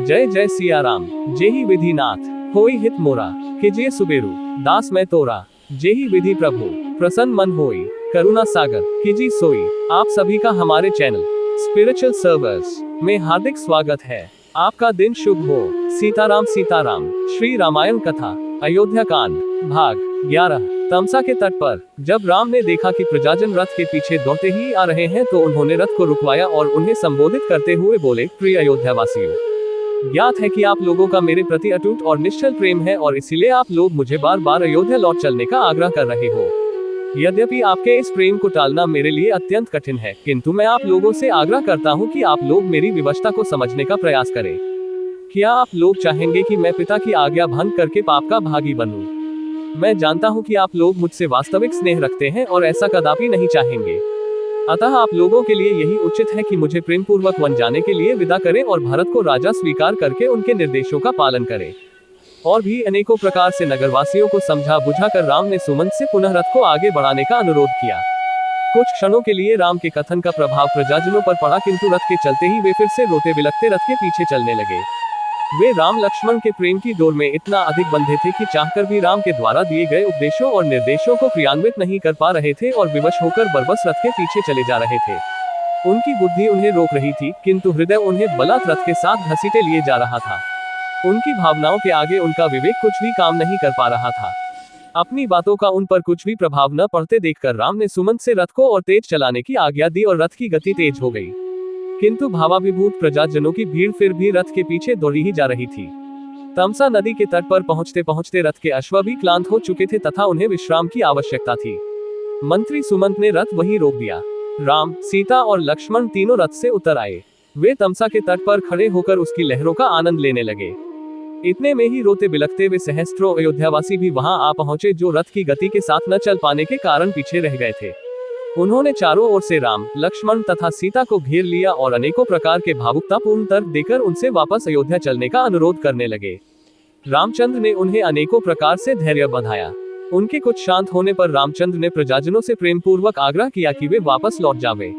जय जय सिया राम। जेहि विधि नाथ होई हित मोरा, कीजिए सुबेरु दास मैं तोरा। जेहि विधि प्रभु प्रसन्न मन होई, करुणा सागर कीजिए सोई। आप सभी का हमारे चैनल स्पिरिचुअल सर्वर्स में हार्दिक स्वागत है। आपका दिन शुभ हो। सीताराम सीताराम। श्री रामायण कथा अयोध्या कांड भाग 11। तमसा के तट पर जब राम ने देखा कि प्रजाजन रथ के पीछे दौड़ते ही आ रहे हैं तो उन्होंने रथ को रुकवाया और उन्हें संबोधित करते हुए बोले, प्रिय अयोध्यावासियों, ज्ञात है कि आप लोगों का मेरे प्रति अटूट और निश्चल प्रेम है और इसीलिए आप लोग मुझे बार बार अयोध्या लौट चलने का आग्रह कर रहे हो। यद्यपि आपके इस प्रेम को टालना मेरे लिए अत्यंत कठिन है, किंतु मैं आप लोगों से आग्रह करता हूं कि आप लोग मेरी विवशता को समझने का प्रयास करें। क्या आप लोग चाहेंगे कि मैं पिता की आज्ञा भंग करके पाप का भागी बनूं? मैं जानता हूं कि आप लोग मुझसे वास्तविक स्नेह रखते हैं और ऐसा कदापि नहीं चाहेंगे। अतः आप लोगों के लिए यही उचित है कि मुझे प्रेम पूर्वक वन जाने के लिए विदा करें और भरत को राजा स्वीकार करके उनके निर्देशों का पालन करें। और भी अनेकों प्रकार से नगरवासियों को समझा बुझाकर राम ने सुमंत से पुनः रथ को आगे बढ़ाने का अनुरोध किया। कुछ क्षणों के लिए राम के कथन का प्रभाव प्रजाजनों पर पड़ा, किंतु रथ के चलते ही वे फिर से रोते बिलखते रथ के पीछे चलने लगे। वे राम लक्ष्मण के प्रेम की डोर में इतना अधिक बंधे थे कि चाहकर भी राम के द्वारा दिए गए उपदेशों और निर्देशों को क्रियान्वित नहीं कर पा रहे थे और विवश होकर बरबस रथ के पीछे चले जा रहे थे। उनकी बुद्धि उन्हें रोक रही थी, किंतु हृदय उन्हें बलात् रथ के साथ घसीटे लिए जा रहा था। उनकी भावनाओं के आगे उनका विवेक कुछ भी काम नहीं कर पा रहा था। अपनी बातों का उन पर कुछ भी प्रभाव न पड़ते देखकर राम ने सुमंत से रथ को और तेज चलाने की आज्ञा दी और रथ की गति तेज हो गई। किंतु भावाभिभूत प्रजाजनों की भीड़ फिर भी रथ के पीछे दौड़ी ही जा रही थी। तमसा नदी के तट पर पहुंचते पहुंचते रथ के अश्व भी क्लांत हो चुके थे तथा उन्हें विश्राम की आवश्यकता थी। मंत्री सुमंत ने रथ वहीं रोक दिया। राम, सीता और लक्ष्मण तीनों रथ से उतर आए। वे तमसा के तट पर खड़े होकर उसकी लहरों का आनंद लेने लगे। इतने में ही रोते बिलखते वे सहस्त्रों अयोध्यावासी भी वहां आ पहुंचे, जो रथ की गति के साथ न चल पाने के कारण पीछे रह गए थे। उन्होंने चारों ओर से राम, लक्ष्मण तथा सीता को घेर लिया और अनेकों प्रकार के भावुकतापूर्ण तर्क देकर उनसे वापस अयोध्या चलने का अनुरोध करने लगे। रामचंद्र ने उन्हें अनेकों प्रकार से धैर्य बंधाया। उनके कुछ शांत होने पर रामचंद्र ने प्रजाजनों से प्रेम पूर्वक आग्रह किया कि वे वापस लौट जावे।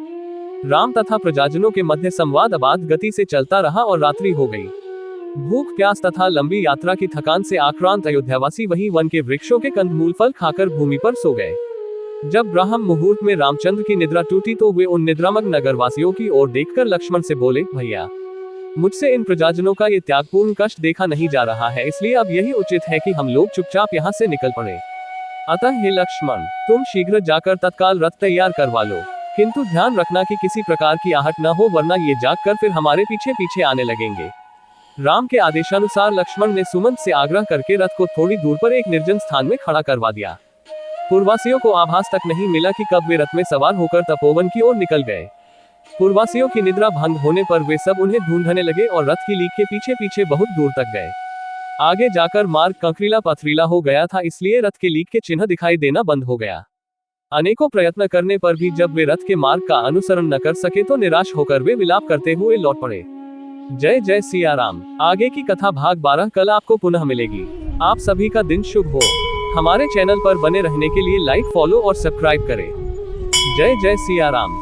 राम तथा प्रजाजनों के मध्य संवाद अबाध गति से चलता रहा और रात्रि हो गई। भूख प्यास तथा लंबी यात्रा की थकान से आक्रांत अयोध्यावासी वहीं वन के वृक्षों के कंदमूल फल खाकर भूमि पर सो गए। जब ब्राह्म मुहूर्त में रामचंद्र की निद्रा टूटी तो वे उन निद्रामग्न नगरवासियों की ओर देखकर लक्ष्मण से बोले, भैया, मुझसे इन प्रजाजनों का ये त्यागपूर्ण कष्ट देखा नहीं जा रहा है, इसलिए अब यही उचित है कि हम लोग चुपचाप यहाँ से निकल पड़े। अतः हे लक्ष्मण, तुम शीघ्र जाकर तत्काल रथ तैयार करवा लो, किंतु ध्यान रखना कि किसी प्रकार की आहट न हो, वरना ये जागकर फिर हमारे पीछे पीछे आने लगेंगे। राम के आदेशानुसार लक्ष्मण ने सुमंत से आग्रह करके रथ को थोड़ी दूर पर एक निर्जन स्थान में खड़ा करवा दिया। पूर्ववासियों को आभास तक नहीं मिला कि कब वे रथ में सवार होकर तपोवन की ओर निकल गए। पूर्ववासियों की निद्रा भंग होने पर वे सब उन्हें ढूंढने लगे और रथ की लीक के पीछे पीछे बहुत दूर तक गए। आगे जाकर मार्ग कंकरीला पथरीला हो गया था, इसलिए रथ के लीक के चिन्ह दिखाई देना बंद हो गया। अनेकों प्रयत्न करने पर भी जब वे रथ के मार्ग का अनुसरण न कर सके तो निराश होकर वे विलाप करते हुए लौट पड़े। जय जय सिया राम। आगे की कथा भाग 12 कल आपको पुनः मिलेगी। आप सभी का दिन शुभ हो। हमारे चैनल पर बने रहने के लिए लाइक, फॉलो और सब्सक्राइब करें। जय जय सिया राम।